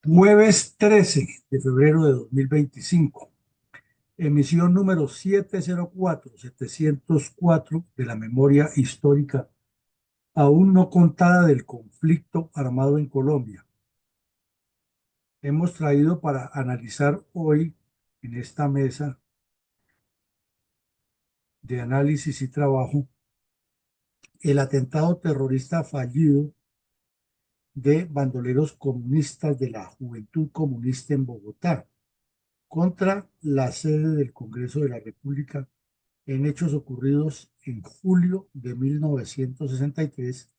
Jueves 13 de febrero de 2025, emisión número 704 de la memoria histórica aún no contada del conflicto armado en Colombia. Hemos traído para analizar hoy en esta mesa de análisis y trabajo el atentado terrorista fallido de bandoleros comunistas de la Juventud Comunista en Bogotá contra la sede del Congreso de la República en hechos ocurridos en julio de 1963,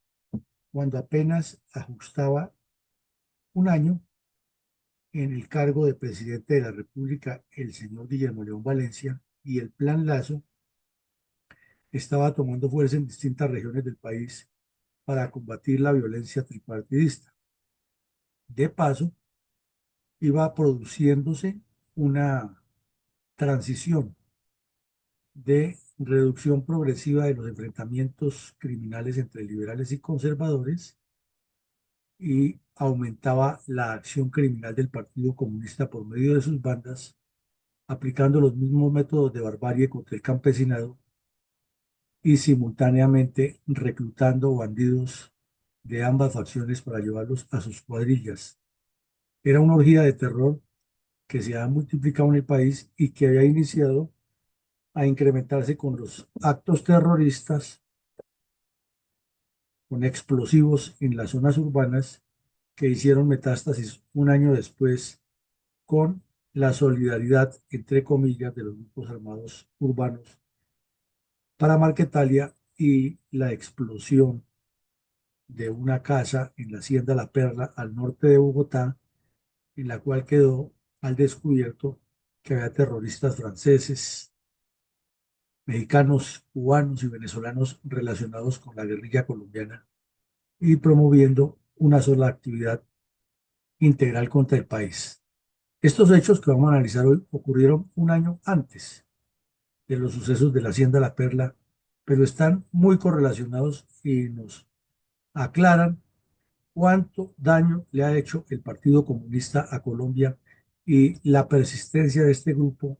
cuando apenas ajustaba un año en el cargo de presidente de la República el señor Guillermo León Valencia, y el Plan Lazo estaba tomando fuerza en distintas regiones del país para combatir la violencia tripartidista. De paso, iba produciéndose una transición de reducción progresiva de los enfrentamientos criminales entre liberales y conservadores, y aumentaba la acción criminal del Partido Comunista por medio de sus bandas, aplicando los mismos métodos de barbarie contra el campesinado y simultáneamente reclutando bandidos de ambas facciones para llevarlos a sus cuadrillas. Era una orgía de terror que se ha multiplicado en el país y que había iniciado a incrementarse con los actos terroristas con explosivos en las zonas urbanas, que hicieron metástasis un año después con la solidaridad, entre comillas, de los grupos armados urbanos para Marquetalia y la explosión de una casa en la Hacienda La Perla al norte de Bogotá, en la cual quedó al descubierto que había terroristas franceses, mexicanos, cubanos y venezolanos relacionados con la guerrilla colombiana y promoviendo una sola actividad integral contra el país. Estos hechos que vamos a analizar hoy ocurrieron un año antes de los sucesos de la Hacienda La Perla, pero están muy correlacionados y nos aclaran cuánto daño le ha hecho el Partido Comunista a Colombia y la persistencia de este grupo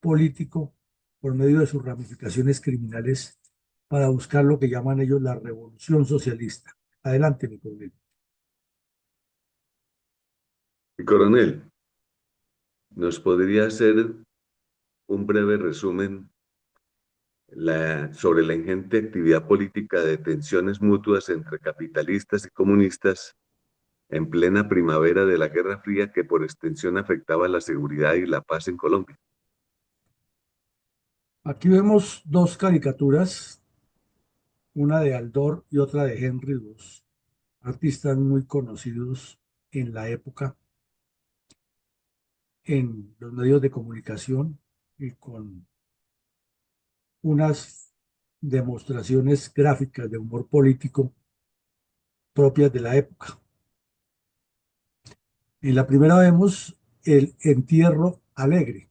político por medio de sus ramificaciones criminales para buscar lo que llaman ellos la revolución socialista. Adelante, mi coronel. Y coronel, ¿nos podría hacer un breve resumen sobre la ingente actividad política de tensiones mutuas entre capitalistas y comunistas en plena primavera de la Guerra Fría, que por extensión afectaba la seguridad y la paz en Colombia? Aquí vemos dos caricaturas, una de Aldor y otra de Henry, dos artistas muy conocidos en la época en los medios de comunicación y con unas demostraciones gráficas de humor político propias de la época. En la primera vemos el entierro alegre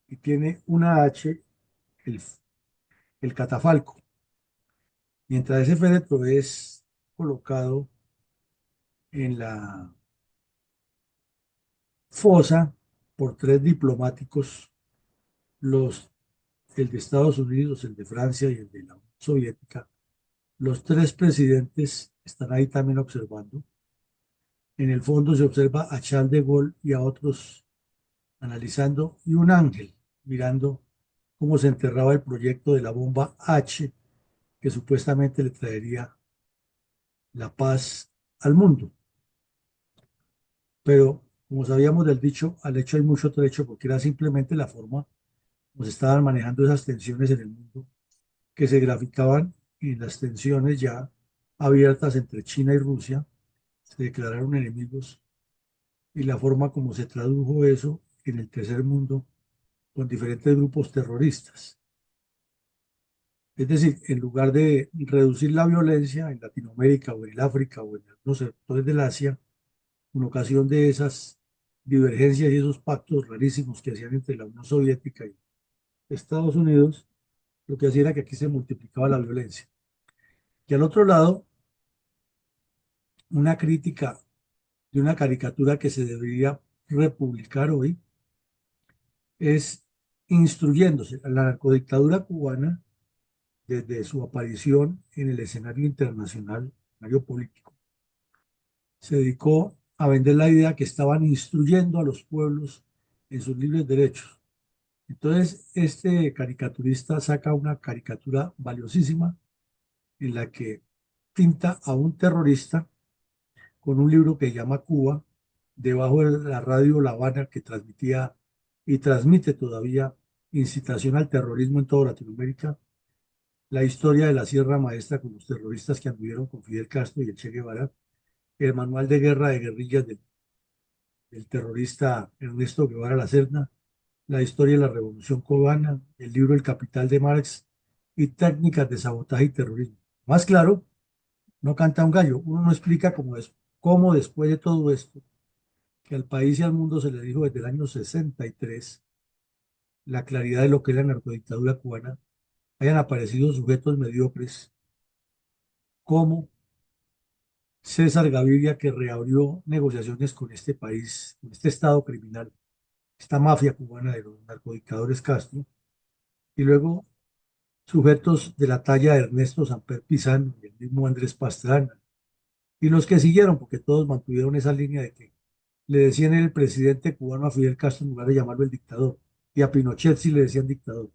y tiene una H, el, el catafalco, mientras ese féretro es colocado en la fosa por tres diplomáticos, los, el de Estados Unidos, el de Francia y el de la Unión Soviética. Los tres presidentes están ahí también observando. En el fondo se observa a Charles de Gaulle y a otros analizando, y un ángel mirando cómo se enterraba el proyecto de la bomba H, que supuestamente le traería la paz al mundo. Pero como sabíamos del dicho, al hecho hay mucho trecho, porque era simplemente la forma como se estaban manejando esas tensiones en el mundo, que se graficaban en las tensiones ya abiertas entre China y Rusia. Se declararon enemigos, y la forma como se tradujo eso en el tercer mundo con diferentes grupos terroristas. Es decir, en lugar de reducir la violencia en Latinoamérica o en el África o en los sectores del Asia, en ocasión de esas divergencias y esos pactos rarísimos que hacían entre la Unión Soviética y Estados Unidos, lo que hacía era que aquí se multiplicaba la violencia. Y al otro lado, una crítica de una caricatura que se debería republicar hoy, es instruyéndose. La narcodictadura cubana, desde su aparición en el escenario internacional, escenario político, se dedicó a vender la idea que estaban instruyendo a los pueblos en sus libres derechos. Entonces, este caricaturista saca una caricatura valiosísima en la que pinta a un terrorista con un libro que llama Cuba, debajo de la radio La Habana, que transmitía y transmite todavía incitación al terrorismo en toda Latinoamérica, la historia de la Sierra Maestra con los terroristas que anduvieron con Fidel Castro y el Che Guevara, el manual de guerra de guerrillas del terrorista Ernesto Guevara La Serna, la historia de la Revolución cubana, el libro El Capital de Marx y técnicas de sabotaje y terrorismo. Más claro, no canta un gallo, uno no explica cómo después de todo esto, que al país y al mundo se le dijo desde el año 63 la claridad de lo que es la narcodictadura cubana, hayan aparecido sujetos mediocres como César Gaviria, que reabrió negociaciones con este país, con este Estado criminal, esta mafia cubana de los narcodictadores Castro, y luego sujetos de la talla de Ernesto Samper Pizano y el mismo Andrés Pastrana, y los que siguieron, porque todos mantuvieron esa línea de que le decían el presidente cubano a Fidel Castro en lugar de llamarlo el dictador, y a Pinochet sí le decían dictador,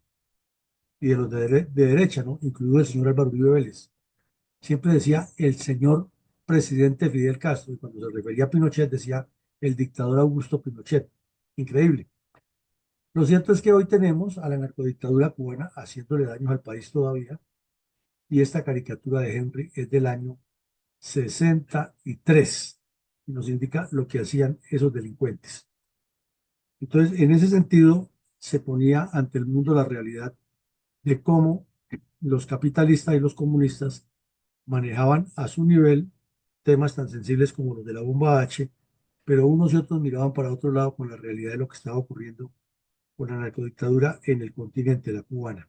y de los de derecha, ¿no? Incluido el señor Álvaro Uribe Vélez. Siempre decía el señor presidente Fidel Castro, y cuando se refería a Pinochet decía el dictador Augusto Pinochet. Increíble. Lo cierto es que hoy tenemos a la narcodictadura cubana haciéndole daños al país todavía, y esta caricatura de Henry es del año 63 y nos indica lo que hacían esos delincuentes. Entonces, en ese sentido, se ponía ante el mundo la realidad de cómo los capitalistas y los comunistas manejaban a su nivel temas tan sensibles como los de la bomba H, pero unos y otros miraban para otro lado con la realidad de lo que estaba ocurriendo con la narcodictadura en el continente, la cubana.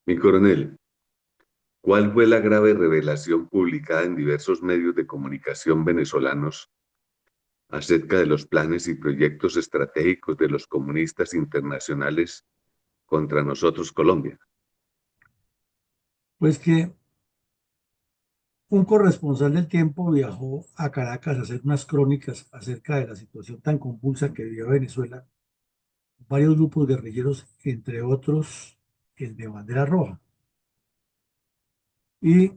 Mi coronel, ¿cuál fue la grave revelación publicada en diversos medios de comunicación venezolanos acerca de los planes y proyectos estratégicos de los comunistas internacionales contra nosotros, Colombia? Pues que un corresponsal del Tiempo viajó a Caracas a hacer unas crónicas acerca de la situación tan convulsa que vivía Venezuela, varios grupos guerrilleros, entre otros el de Bandera Roja, y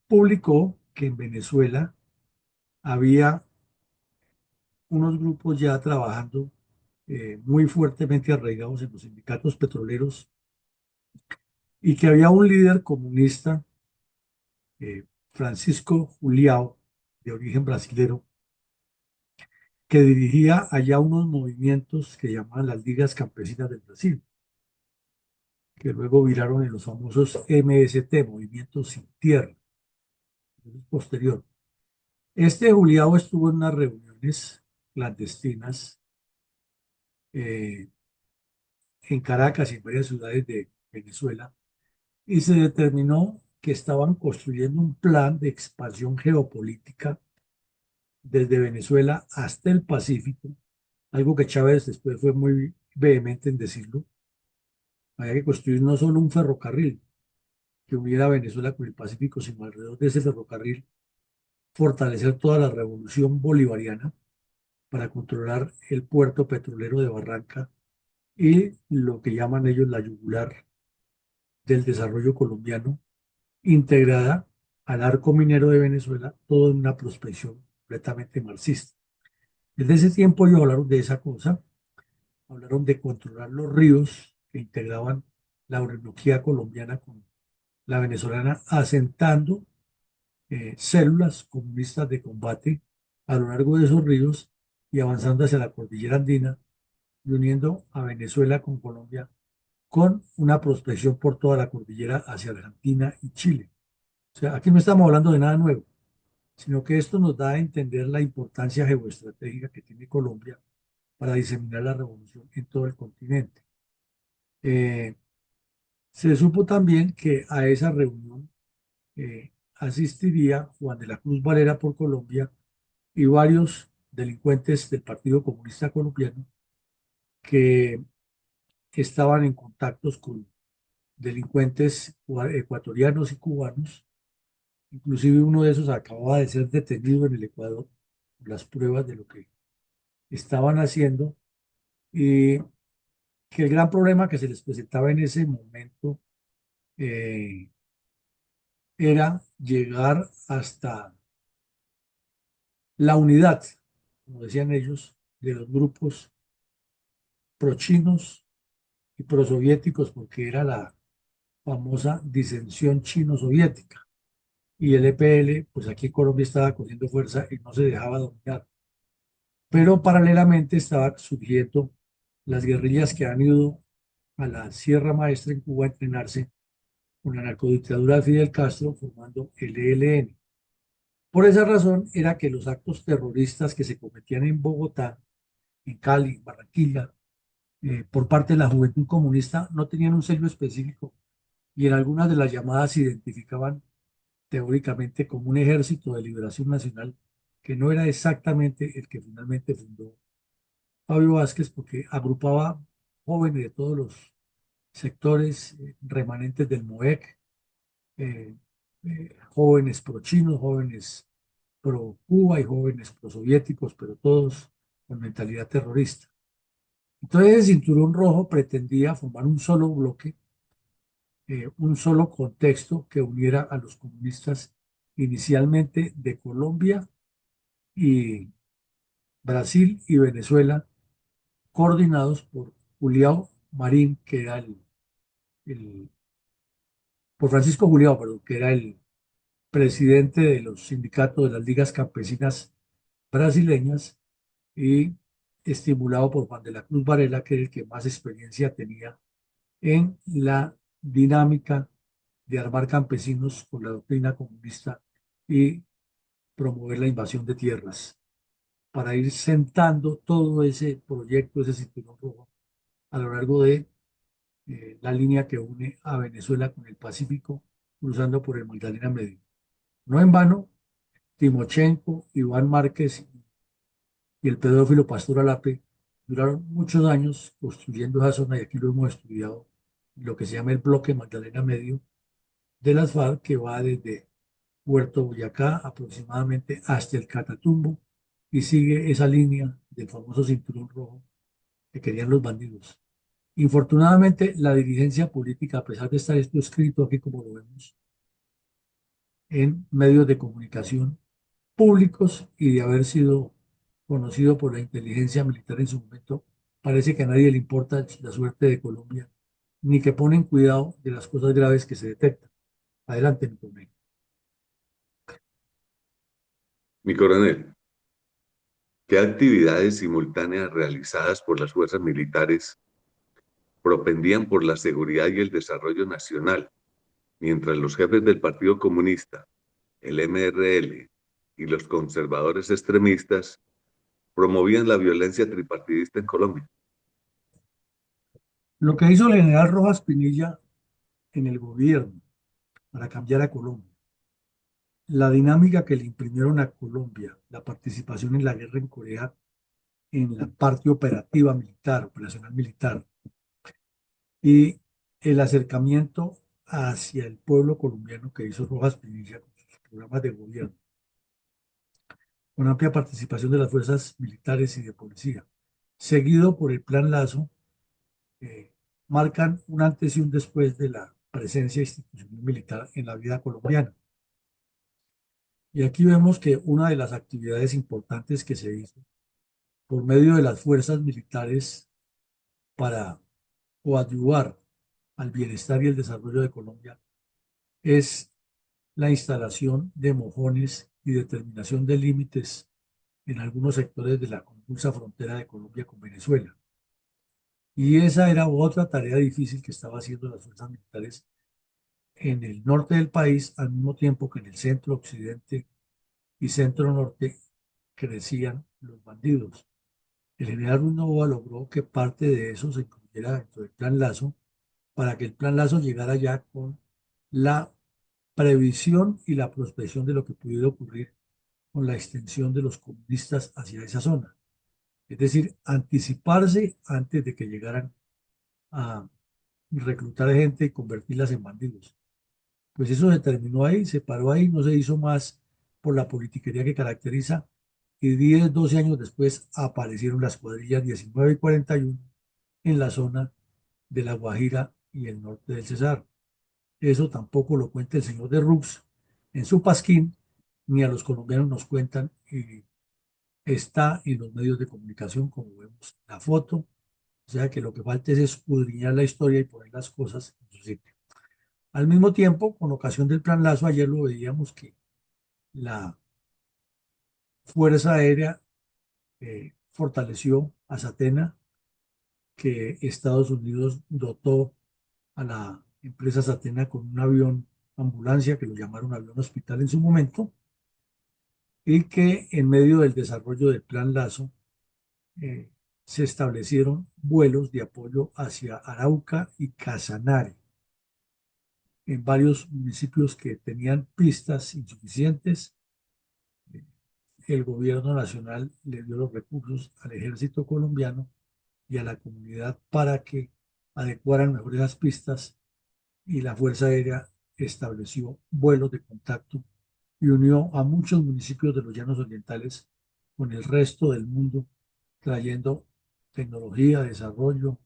publicó que en Venezuela había unos grupos ya trabajando muy fuertemente arraigados en los sindicatos petroleros y que había un líder comunista, Francisco Julião, de origen brasilero, que dirigía allá unos movimientos que llamaban las Ligas Campesinas del Brasil, que luego viraron en los famosos MST, Movimientos Sin Tierra, eso es posterior. Este Julião estuvo en unas reuniones clandestinas eh, en Caracas y en varias ciudades de Venezuela, y se determinó que estaban construyendo un plan de expansión geopolítica desde Venezuela hasta el Pacífico, algo que Chávez después fue muy vehemente en decirlo. Había que construir no solo un ferrocarril que uniera Venezuela con el Pacífico, sino alrededor de ese ferrocarril fortalecer toda la revolución bolivariana para controlar el puerto petrolero de Barranca y lo que llaman ellos la yugular del desarrollo colombiano, integrada al arco minero de Venezuela, todo en una prospección completamente marxista. Desde ese tiempo ellos hablaron de esa cosa, hablaron de controlar los ríos que integraban la Orinoquía colombiana con la venezolana, asentando células comunistas de combate a lo largo de esos ríos y avanzando hacia la cordillera andina y uniendo a Venezuela con Colombia con una prospección por toda la cordillera hacia Argentina y Chile. O sea, aquí no estamos hablando de nada nuevo, sino que esto nos da a entender la importancia geoestratégica que tiene Colombia para diseminar la revolución en todo el continente. Eh, Se supo también que a esa reunión asistiría Juan de la Cruz Varela por Colombia y varios delincuentes del Partido Comunista Colombiano que estaban en contactos con delincuentes ecuatorianos y cubanos. Inclusive uno de esos acababa de ser detenido en el Ecuador por las pruebas de lo que estaban haciendo y que el gran problema que se les presentaba en ese momento eh, era llegar hasta la unidad, como decían ellos, de los grupos prochinos y prosoviéticos, porque era la famosa disensión chino-soviética. Y el EPL, pues aquí en Colombia estaba cogiendo fuerza y no se dejaba dominar. Pero paralelamente estaba surgiendo las guerrillas que han ido a la Sierra Maestra en Cuba a entrenarse con la narcodictadura de Fidel Castro, formando el ELN. Por esa razón era que los actos terroristas que se cometían en Bogotá, en Cali, en Barranquilla, por parte de la Juventud Comunista no tenían un sello específico y en algunas de las llamadas se identificaban teóricamente como un ejército de liberación nacional que no era exactamente el que finalmente fundó Fabio Vázquez porque agrupaba jóvenes de todos los sectores remanentes del MOEC, eh, jóvenes pro-chinos, jóvenes pro-Cuba y jóvenes pro-soviéticos, pero todos con mentalidad terrorista. Entonces el Cinturón Rojo pretendía formar un solo bloque, un solo contexto que uniera a los comunistas inicialmente de Colombia y Brasil y Venezuela, coordinados por Julião Marín, que era por Francisco Julião, perdón, que era el presidente de los sindicatos de las ligas campesinas brasileñas y estimulado por Juan de la Cruz Varela, que era el que más experiencia tenía en la dinámica de armar campesinos con la doctrina comunista y promover la invasión de tierras, para ir sentando todo ese proyecto, ese cinturón rojo, a lo largo de la línea que une a Venezuela con el Pacífico, cruzando por el Magdalena Medio. No en vano, Timochenko, Iván Márquez y el pedófilo Pastor Alape duraron muchos años construyendo esa zona, y aquí lo hemos estudiado, lo que se llama el bloque Magdalena Medio de las FARC, que va desde Puerto Boyacá aproximadamente hasta el Catatumbo y sigue esa línea del famoso cinturón rojo que querían los bandidos. Infortunadamente, la dirigencia política, a pesar de estar esto escrito aquí como lo vemos en medios de comunicación públicos y de haber sido conocido por la inteligencia militar en su momento, parece que a nadie le importa la suerte de Colombia, ni que ponen cuidado de las cosas graves que se detectan. Adelante, mi coronel. Mi coronel, ¿qué actividades simultáneas realizadas por las fuerzas militares propendían por la seguridad y el desarrollo nacional, mientras los jefes del Partido Comunista, el MRL y los conservadores extremistas promovían la violencia tripartidista en Colombia? Lo que hizo el general Rojas Pinilla en el gobierno para cambiar a Colombia, la dinámica que le imprimieron a Colombia, la participación en la guerra en Corea, en la parte operativa militar, operacional militar, y el acercamiento hacia el pueblo colombiano que hizo Rojas Pinilla con sus programas de gobierno, con amplia participación de las fuerzas militares y de policía, seguido por el Plan Lazo, marcan un antes y un después de la presencia institucional militar en la vida colombiana. Y aquí vemos que una de las actividades importantes que se hizo por medio de las fuerzas militares para coadyuvar al bienestar y el desarrollo de Colombia es la instalación de mojones y determinación de límites en algunos sectores de la convulsa frontera de Colombia con Venezuela. Y esa era otra tarea difícil que estaba haciendo las fuerzas militares en el norte del país, al mismo tiempo que en el centro, occidente y centro norte crecían los bandidos. El general Ruiz Novoa logró que parte de eso se incluyera dentro del Plan Lazo para que el Plan Lazo llegara ya con la previsión y la prospección de lo que pudiera ocurrir con la extensión de los comunistas hacia esa zona. Es decir, anticiparse antes de que llegaran a reclutar gente y convertirlas en bandidos. Pues eso se terminó ahí, se paró ahí, no se hizo más por la politiquería que caracteriza. Y 10, 12 años después aparecieron las cuadrillas 19 y 41 en la zona de La Guajira y el norte del Cesar. Eso tampoco lo cuenta el señor de Rux en su pasquín, ni a los colombianos nos cuentan, y está en los medios de comunicación, como vemos en la foto. O sea que lo que falta es escudriñar la historia y poner las cosas en su sitio. Al mismo tiempo, con ocasión del Plan Lazo, ayer lo veíamos que la Fuerza Aérea fortaleció a Satena, que Estados Unidos dotó a la empresa Satena con un avión ambulancia, que lo llamaron avión hospital en su momento, y que en medio del desarrollo del Plan Lazo eh, se establecieron vuelos de apoyo hacia Arauca y Casanare, en varios municipios que tenían pistas insuficientes. El gobierno nacional le dio los recursos al ejército colombiano y a la comunidad para que adecuaran mejor esas pistas, y la Fuerza Aérea estableció vuelos de contacto y unió a muchos municipios de los llanos orientales con el resto del mundo, trayendo tecnología, desarrollo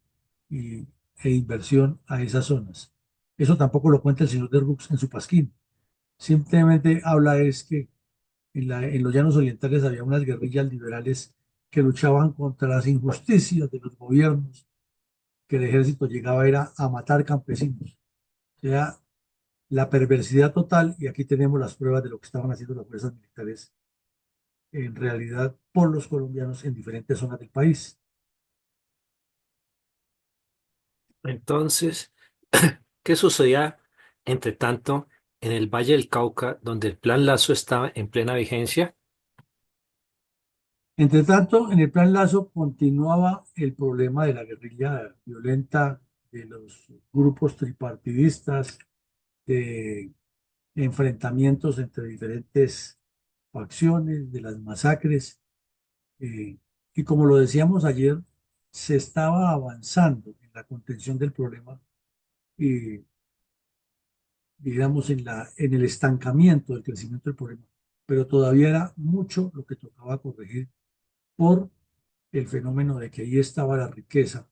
y, e inversión a esas zonas. Eso tampoco lo cuenta el señor de Rux en su pasquín. Simplemente habla es que en los llanos orientales había unas guerrillas liberales que luchaban contra las injusticias de los gobiernos, que el ejército llegaba era a matar campesinos. O sea, la perversidad total, y aquí tenemos las pruebas de lo que estaban haciendo las fuerzas militares en realidad por los colombianos en diferentes zonas del país. Entonces, ¿qué sucedía entre tanto en el Valle del Cauca, donde el Plan Lazo estaba en plena vigencia? Entre tanto, en el Plan Lazo continuaba el problema de la guerrilla violenta, de los grupos tripartidistas, de enfrentamientos entre diferentes facciones, de las masacres. eh, y como lo decíamos ayer, se estaba avanzando en la contención del problema y, digamos, en el estancamiento del crecimiento del problema. Pero todavía era mucho lo que tocaba corregir por el fenómeno de que ahí estaba la riqueza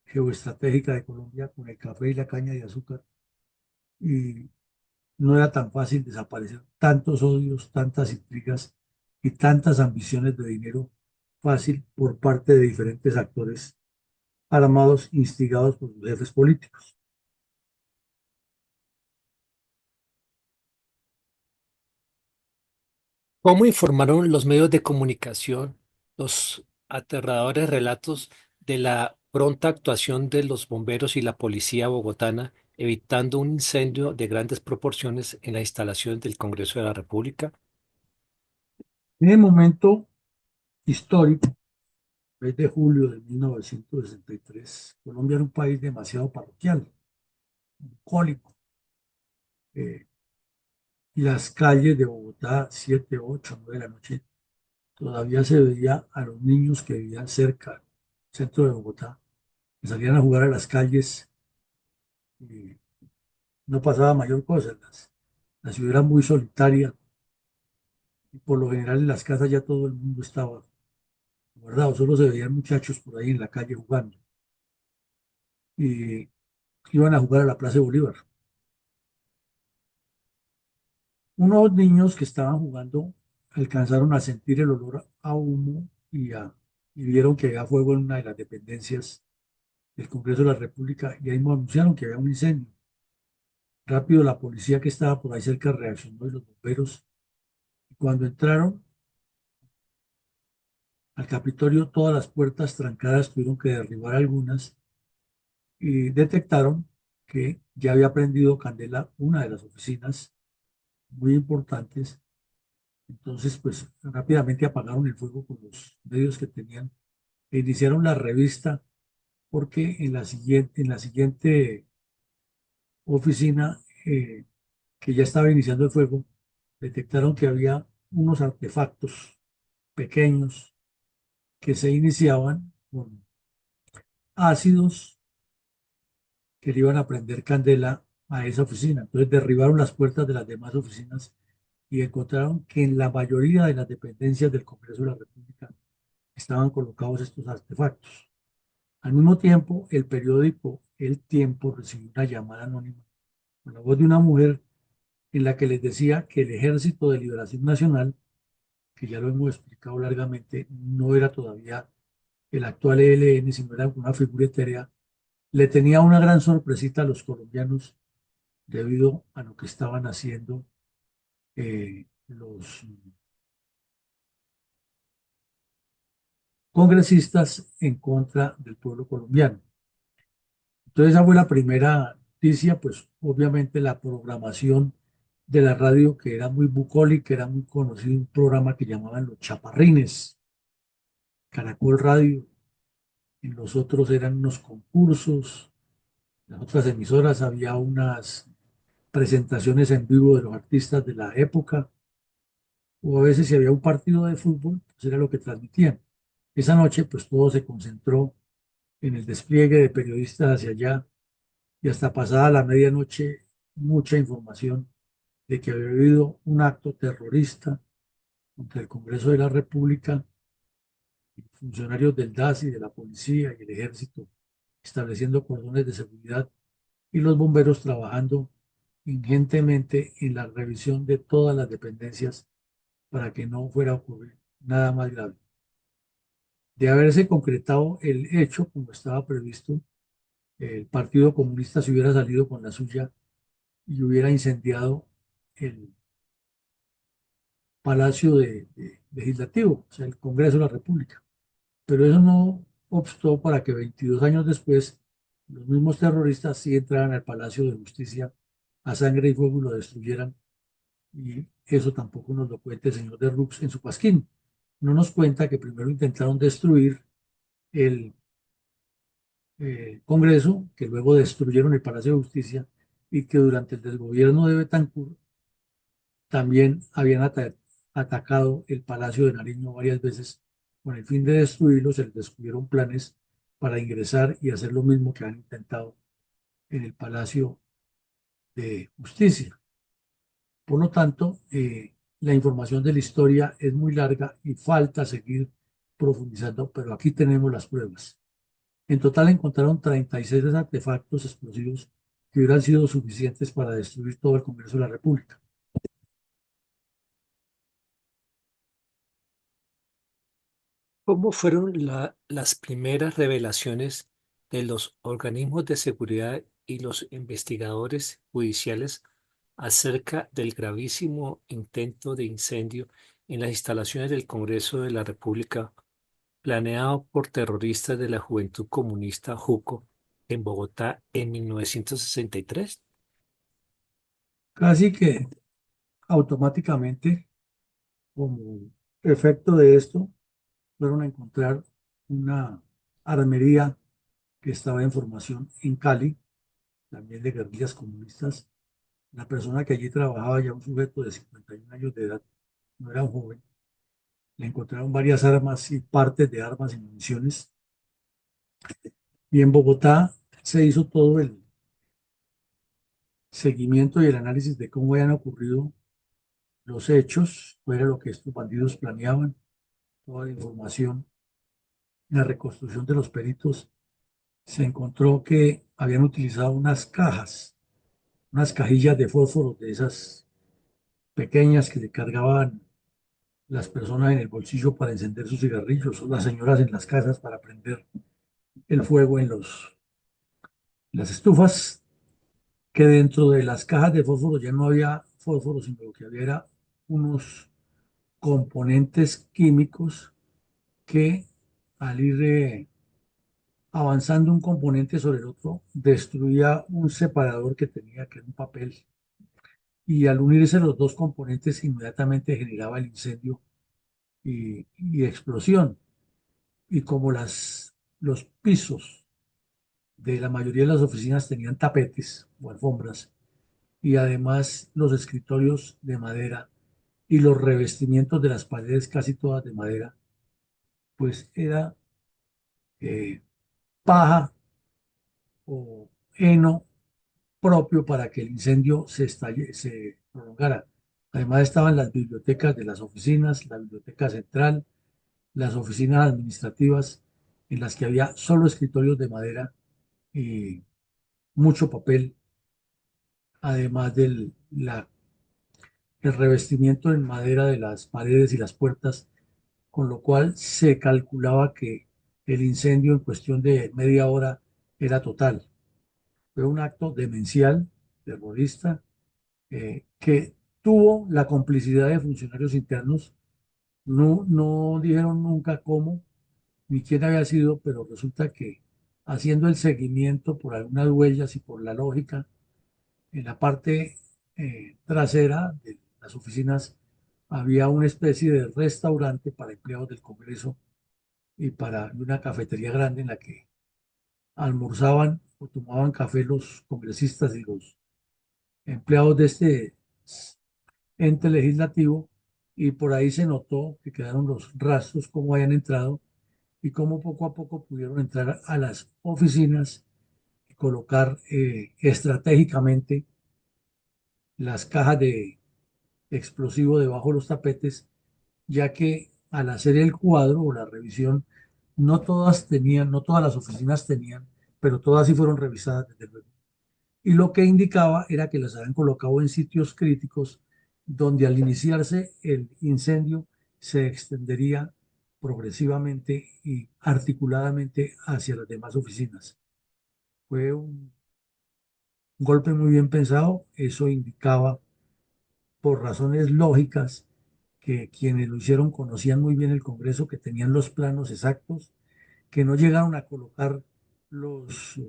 geoestratégica de Colombia con el café y la caña de azúcar, y no era tan fácil desaparecer tantos odios, tantas intrigas y tantas ambiciones de dinero fácil por parte de diferentes actores armados, instigados por sus jefes políticos. ¿Cómo informaron los medios de comunicación los aterradores relatos de la pronta actuación de los bomberos y la policía bogotana, evitando un incendio de grandes proporciones en la instalación del Congreso de la República? En el momento histórico, mes de julio de 1963, Colombia era un país demasiado parroquial, bucólico. eh, y las calles de Bogotá, 7, 8, 9 de la noche, todavía se veía a los niños que vivían cerca del centro de Bogotá, que salían a jugar a las calles, y no pasaba mayor cosa. La ciudad era muy solitaria y por lo general en las casas ya todo el mundo estaba guardado, solo se veían muchachos por ahí en la calle jugando, y iban a jugar a la Plaza de Bolívar. Unos niños que estaban jugando alcanzaron a sentir el olor a humo y vieron que había fuego en una de las dependencias del Congreso de la República, y ahí mismo anunciaron que había un incendio. Rápido la policía que estaba por ahí cerca reaccionó, y los bomberos. Y cuando entraron al Capitolio, todas las puertas trancadas, tuvieron que derribar algunas, y detectaron que ya había prendido candela una de las oficinas muy importantes. Entonces, pues rápidamente apagaron el fuego con los medios que tenían e iniciaron la revista, porque en la siguiente oficina que ya estaba iniciando el fuego, detectaron que había unos artefactos pequeños que se iniciaban con ácidos que le iban a prender candela a esa oficina. Entonces derribaron las puertas de las demás oficinas y encontraron que en la mayoría de las dependencias del Congreso de la República estaban colocados estos artefactos. Al mismo tiempo, el periódico El Tiempo recibió una llamada anónima con la voz de una mujer en la que les decía que el Ejército de Liberación Nacional, que ya lo hemos explicado largamente, no era todavía el actual ELN, sino era una figura etérea, le tenía una gran sorpresita a los colombianos debido a lo que estaban haciendo los congresistas en contra del pueblo colombiano. Entonces esa fue la primera noticia, pues obviamente la programación de la radio que era muy bucólica, era muy conocido un programa que llamaban Los Chaparrines, Caracol Radio, en los otros eran unos concursos, en las otras emisoras había unas presentaciones en vivo de los artistas de la época, o a veces si había un partido de fútbol, pues era lo que transmitían. Esa noche pues todo se concentró en el despliegue de periodistas hacia allá y hasta pasada la medianoche mucha información de que había habido un acto terrorista contra el Congreso de la República, funcionarios del DAS y de la policía y el ejército estableciendo cordones de seguridad y los bomberos trabajando ingentes en la revisión de todas las dependencias para que no fuera a ocurrir nada más grave. De haberse concretado el hecho como estaba previsto, el Partido Comunista se hubiera salido con la suya y hubiera incendiado el Legislativo, o sea, el Congreso de la República. Pero eso no obstó para que 22 años después los mismos terroristas sí entraran al Palacio de Justicia a sangre y fuego y lo destruyeran. Y eso tampoco nos lo cuenta el señor de Rux en su pasquín. No nos cuenta que primero intentaron destruir el Congreso, que luego destruyeron el Palacio de Justicia y que durante el desgobierno de Betancourt también habían atacado el Palacio de Nariño varias veces con el fin de destruirlo. Se les descubrieron planes para ingresar y hacer lo mismo que han intentado en el Palacio de Justicia. Por lo tanto, la información de la historia es muy larga y falta seguir profundizando, pero aquí tenemos las pruebas. En total encontraron 36 artefactos explosivos que hubieran sido suficientes para destruir todo el Congreso de la República. ¿Cómo fueron las primeras revelaciones de los organismos de seguridad y los investigadores judiciales acerca del gravísimo intento de incendio en las instalaciones del Congreso de la República planeado por terroristas de la Juventud Comunista JUCO en Bogotá en 1963? Casi que automáticamente, como efecto de esto, fueron a encontrar una armería que estaba en formación en Cali, también de guerrillas comunistas. La persona que allí trabajaba, ya un sujeto de 51 años de edad, no era un joven, le encontraron varias armas y partes de armas y municiones. Y en Bogotá se hizo todo el seguimiento y el análisis de cómo habían ocurrido los hechos, cuál era lo que estos bandidos planeaban, toda la información, la reconstrucción de los peritos. Se encontró que habían utilizado unas cajas, unas cajillas de fósforo de esas pequeñas que le cargaban las personas en el bolsillo para encender sus cigarrillos, o las señoras en las casas para prender el fuego en las estufas, que dentro de las cajas de fósforo ya no había fósforo, sino lo que había era unos componentes químicos que al ir avanzando un componente sobre el otro, destruía un separador que tenía, que era un papel, y al unirse los dos componentes inmediatamente generaba el incendio y explosión. Y como los pisos de la mayoría de las oficinas tenían tapetes o alfombras, y además los escritorios de madera y los revestimientos de las paredes casi todas de madera, pues era eh, paja o heno propio para que el incendio se prolongara. Además estaban las bibliotecas de las oficinas, la biblioteca central, las oficinas administrativas, en las que había solo escritorios de madera y mucho papel, además el revestimiento en madera de las paredes y las puertas, con lo cual se calculaba que el incendio en cuestión de media hora era total. Fue un acto demencial, terrorista, que tuvo la complicidad de funcionarios internos. No, no dijeron nunca cómo ni quién había sido, pero resulta que haciendo el seguimiento por algunas huellas y por la lógica, en la parte trasera de las oficinas había una especie de restaurante para empleados del Congreso y para una cafetería grande en la que almorzaban o tomaban café los congresistas y los empleados de este ente legislativo, y por ahí se notó que quedaron los rastros, cómo habían entrado y cómo poco a poco pudieron entrar a las oficinas y colocar estratégicamente las cajas de explosivo debajo de los tapetes, ya que al hacer el cuadro o la revisión, no todas tenían, no todas las oficinas tenían, pero todas sí fueron revisadas desde luego. Y lo que indicaba era que las habían colocado en sitios críticos donde al iniciarse el incendio se extendería progresivamente y articuladamente hacia las demás oficinas. Fue un golpe muy bien pensado, eso indicaba por razones lógicas que quienes lo hicieron conocían muy bien el Congreso, que tenían los planos exactos, que no llegaron a colocar los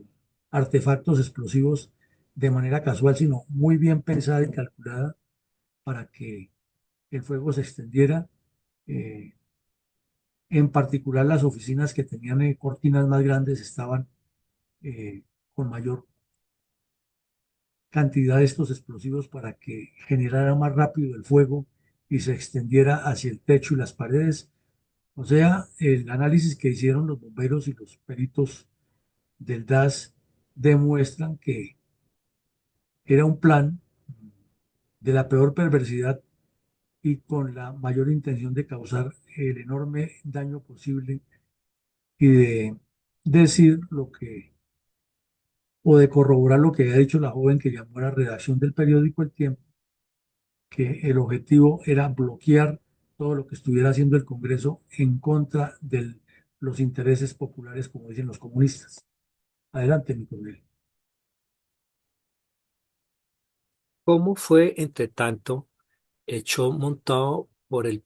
artefactos explosivos de manera casual, sino muy bien pensada y calculada para que el fuego se extendiera. Eh, en particular, las oficinas que tenían cortinas más grandes estaban eh, con mayor cantidad de estos explosivos para que generara más rápido el fuego y se extendiera hacia el techo y las paredes. O sea, el análisis que hicieron los bomberos y los peritos del DAS demuestran que era un plan de la peor perversidad y con la mayor intención de causar el enorme daño posible y de decir lo que, o de corroborar lo que había dicho la joven que llamó a la redacción del periódico El Tiempo, que el objetivo era bloquear todo lo que estuviera haciendo el Congreso en contra de los intereses populares, como dicen los comunistas. Adelante, mi coronel. ¿Cómo fue, entre tanto, el show montado por el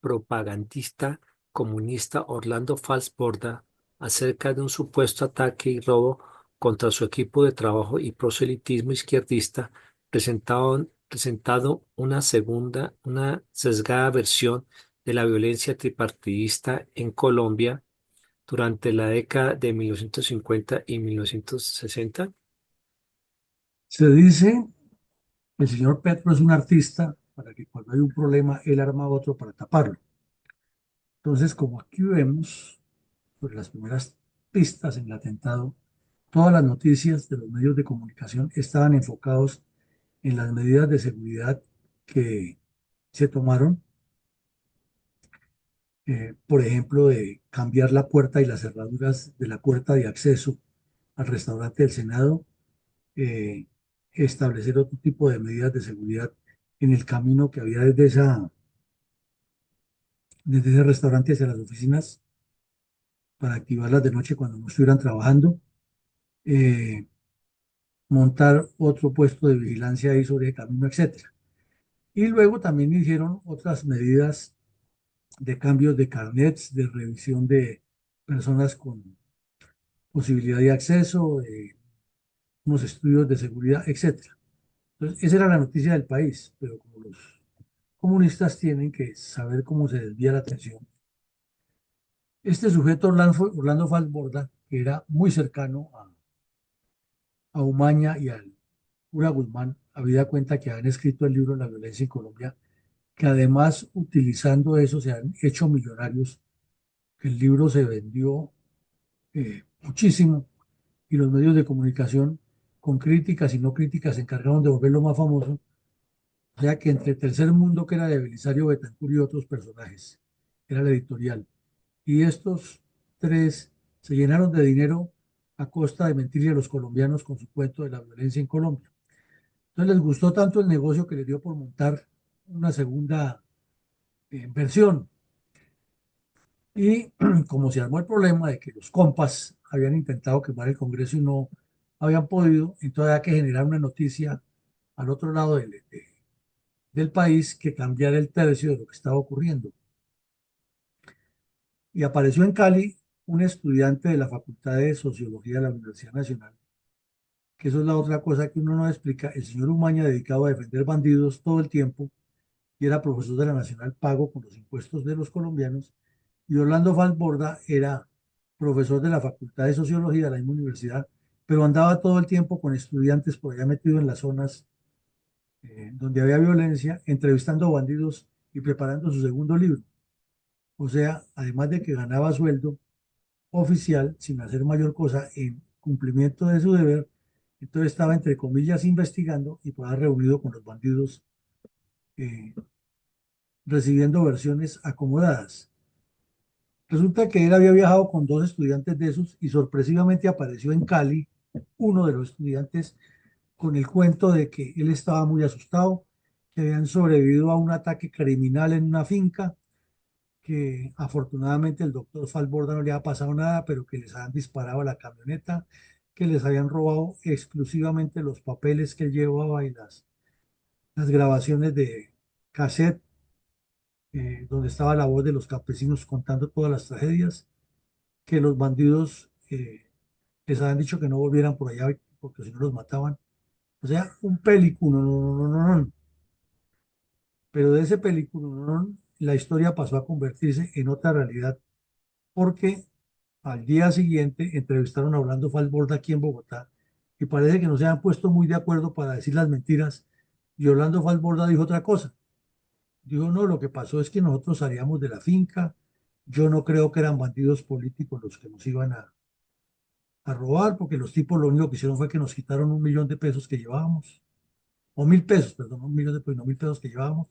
propagandista comunista Orlando Falsborda acerca de un supuesto ataque y robo contra su equipo de trabajo y proselitismo izquierdista, presentado una sesgada versión de la violencia tripartidista en Colombia durante la década de 1950 y 1960? Se dice, el señor Petro es un artista para que cuando hay un problema, él arma otro para taparlo. Entonces, como aquí vemos, sobre las primeras pistas en el atentado, todas las noticias de los medios de comunicación estaban enfocados en las medidas de seguridad que se tomaron, por ejemplo, de cambiar la puerta y las cerraduras de la puerta de acceso al restaurante del Senado, eh, establecer otro tipo de medidas de seguridad en el camino que había desde ese restaurante hacia las oficinas para activarlas de noche cuando no estuvieran trabajando, eh, montar otro puesto de vigilancia ahí sobre el camino, etcétera. Y luego también hicieron otras medidas de cambios de carnets, de revisión de personas con posibilidad de acceso, de unos estudios de seguridad, etcétera. Entonces, esa era la noticia del país, pero como los comunistas tienen que saber cómo se desvía la atención, este sujeto Orlando Falsborda, que era muy cercano a Umaña y al cura Guzmán, habida cuenta que habían escrito el libro La violencia en Colombia, que además utilizando eso se han hecho millonarios. El libro se vendió muchísimo y los medios de comunicación, con críticas y no críticas, se encargaron de volverlo más famoso. O sea que entre Tercer Mundo, que era de Belisario Betancur y otros personajes, era la editorial, y estos tres se llenaron de dinero a costa de mentirle a los colombianos con su cuento de la violencia en Colombia. Entonces les gustó tanto el negocio que les dio por montar una segunda versión. Y como se armó el problema de que los compas habían intentado quemar el Congreso y no habían podido, entonces había que generar una noticia al otro lado del país que cambiara el tercio de lo que estaba ocurriendo. Y apareció en Cali un estudiante de la Facultad de Sociología de la Universidad Nacional, que eso es la otra cosa que uno no explica. El señor Umaña, dedicado a defender bandidos todo el tiempo, y era profesor de la Nacional pago con los impuestos de los colombianos, y Orlando Falborda era profesor de la Facultad de Sociología de la misma universidad, pero andaba todo el tiempo con estudiantes por allá metido en las zonas donde había violencia, entrevistando bandidos y preparando su segundo libro. O sea, además de que ganaba sueldo oficial sin hacer mayor cosa en cumplimiento de su deber, entonces estaba entre comillas investigando y por reunido con los bandidos eh, recibiendo versiones acomodadas. Resulta que él había viajado con dos estudiantes de esos y sorpresivamente apareció en Cali uno de los estudiantes con el cuento de que él estaba muy asustado, que habían sobrevivido a un ataque criminal en una finca, que afortunadamente el doctor Falborda no le ha pasado nada, pero que les habían disparado a la camioneta, que les habían robado exclusivamente los papeles que él llevaba y las grabaciones de cassette, donde estaba la voz de los campesinos contando todas las tragedias, que los bandidos les habían dicho que no volvieran por allá porque si no los mataban. O sea, un película, no, no, no, no, no. Pero de ese película, no, no, no, la historia pasó a convertirse en otra realidad porque al día siguiente entrevistaron a Orlando Falborda aquí en Bogotá y parece que no se han puesto muy de acuerdo para decir las mentiras y Orlando Falborda dijo otra cosa. Dijo, no, lo que pasó es que nosotros salíamos de la finca, yo no creo que eran bandidos políticos los que nos iban a robar, porque los tipos lo único que hicieron fue que nos quitaron 1 millón de pesos que llevábamos, o 1.000 pesos, perdón, 1 millón de pesos, no 1.000 pesos que llevábamos,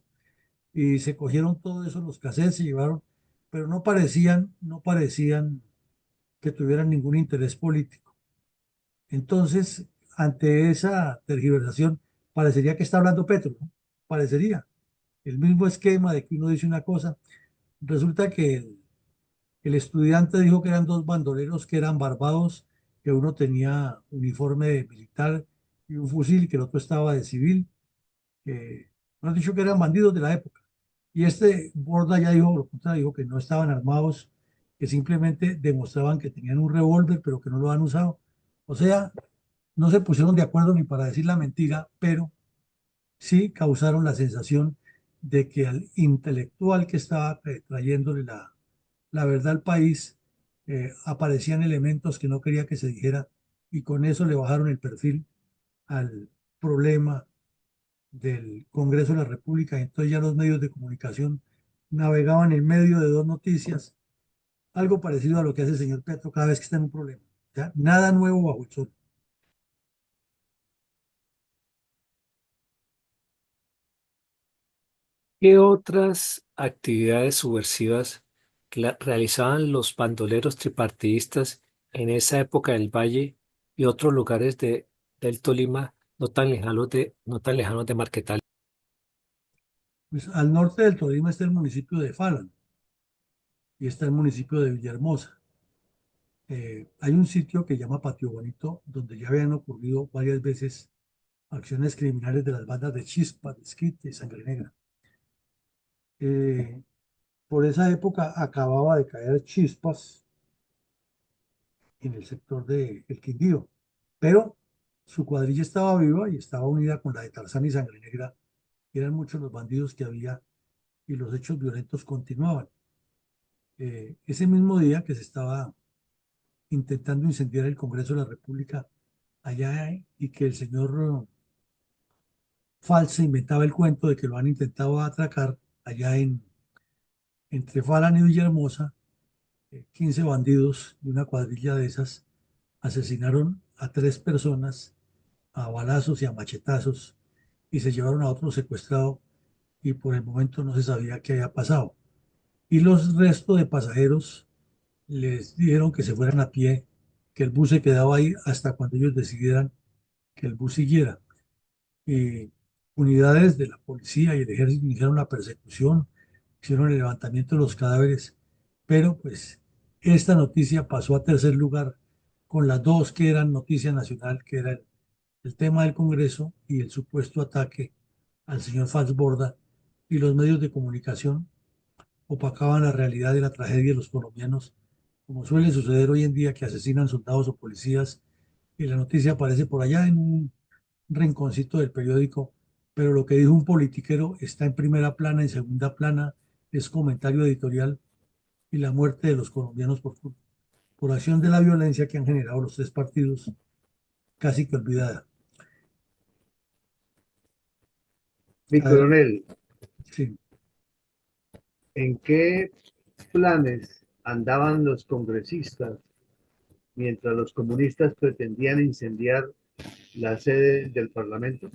y se cogieron todo eso, los cassettes se llevaron, pero no parecían que tuvieran ningún interés político. Entonces, ante esa tergiversación, parecería que está hablando Petro, ¿no? Parecería el mismo esquema de que uno dice una cosa, resulta que el estudiante dijo que eran dos bandoleros que eran barbados, que uno tenía uniforme de militar y un fusil, que el otro estaba de civil, que nos han dicho que eran bandidos de la época. Y este Borda ya dijo lo contrario, dijo que no estaban armados, que simplemente demostraban que tenían un revólver, pero que no lo han usado. O sea, no se pusieron de acuerdo ni para decir la mentira, pero sí causaron la sensación de que al intelectual que estaba trayéndole la verdad al país, aparecían elementos que no quería que se dijera y con eso le bajaron el perfil al problema del Congreso de la República. Entonces ya los medios de comunicación navegaban en medio de dos noticias, algo parecido a lo que hace el señor Petro cada vez que está en un problema. O sea, nada nuevo bajo el sol. ¿Qué otras actividades subversivas realizaban los bandoleros tripartidistas en esa época del Valle y otros lugares del Tolima no tan lejanos de Marquetal? Pues al norte del Tolima está el municipio de Falan y está el municipio de Villahermosa. Hay un sitio que llama Patio Bonito, donde ya habían ocurrido varias veces acciones criminales de las bandas de Chispa, de Skit y Sangre Negra. Eh, por esa época acababa de caer Chispas en el sector de El Quindío, pero su cuadrilla estaba viva y estaba unida con la de Tarzán y Sangre Negra. Eran muchos los bandidos que había y los hechos violentos continuaban. Ese mismo día que se estaba intentando incendiar el Congreso de la República allá y que el señor falsa, inventaba el cuento de que lo han intentado atracar allá entre Farán y Villahermosa. 15 bandidos de una cuadrilla de esas asesinaron a 3 personas a balazos y a machetazos y se llevaron a otro secuestrado y por el momento no se sabía qué había pasado. Y los restos de pasajeros les dijeron que se fueran a pie, que el bus se quedaba ahí hasta cuando ellos decidieran que el bus siguiera. eh, Unidades de la policía y el ejército iniciaron la persecución, hicieron el levantamiento de los cadáveres, pero pues esta noticia pasó a tercer lugar con las dos que eran noticia nacional, que era el tema del Congreso y el supuesto ataque al señor Falsborda, y los medios de comunicación opacaban la realidad de la tragedia de los colombianos, como suele suceder hoy en día que asesinan soldados o policías y la noticia aparece por allá en un rinconcito del periódico, pero lo que dijo un politiquero está en primera plana, en segunda plana es comentario editorial y la muerte de los colombianos por acción de la violencia que han generado los 3 partidos, casi que olvidada. Mi A ver, coronel, sí. ¿en qué planes andaban los congresistas mientras los comunistas pretendían incendiar la sede del Parlamento?